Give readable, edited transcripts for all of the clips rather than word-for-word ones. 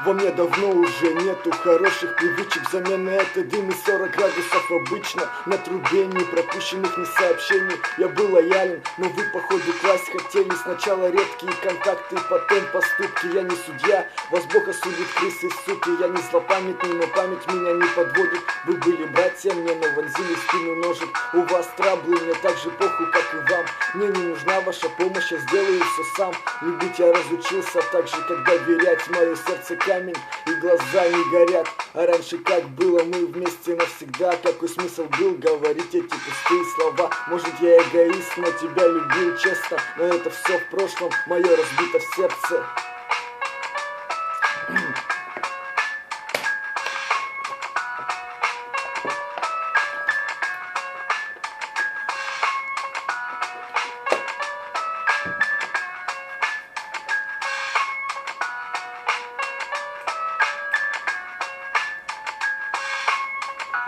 Во мне давно уже нету хороших привычек. Замена это дым и 40 градусов обычно. На трубе ни пропущенных, ни сообщений. Я был лоялен, но вы походу класть хотели. Сначала редкие контакты, потом поступки. Я не судья, вас Бог осудит, крысы, суки. Я не злопамятный, но память меня не подводит. Вы были братья, мне навонзили в спину ножик. У вас траблы, мне так же похуй, как и вам. Мне не нужна ваша помощь, я сделаю все сам. Любить я разучился так же, как доверять. Мое сердце камень и глаза не горят. А раньше как было, мы вместе навсегда. Какой смысл был говорить эти пустые слова? Может я эгоист, но тебя любил честно. Но это все в прошлом, мое разбито в сердце.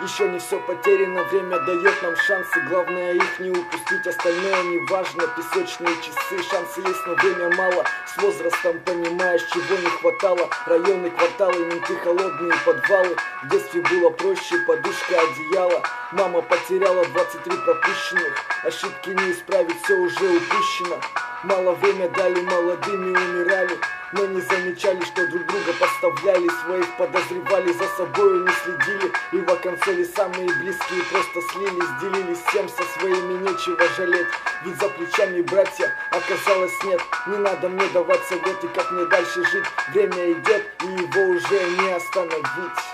Еще не все потеряно, время дает нам шансы. Главное их не упустить, остальное не важно. Песочные часы, шансы есть, но время мало. С возрастом понимаешь, чего не хватало. Районы, кварталы, менты, холодные подвалы. В детстве было проще, подушка, одеяло. Мама потеряла 23 пропущенных. Ошибки не исправить, все уже упущено. Мало время дали, молодыми умирали. Но не замечали, что друг друга подставляли. Своих подозревали, за собой не следили. И в оконцове самые близкие просто слились. Делились всем, со своими нечего жалеть. Ведь за плечами братья оказалось нет. Не надо мне давать советы, как мне дальше жить. Время идет, и его уже не остановить.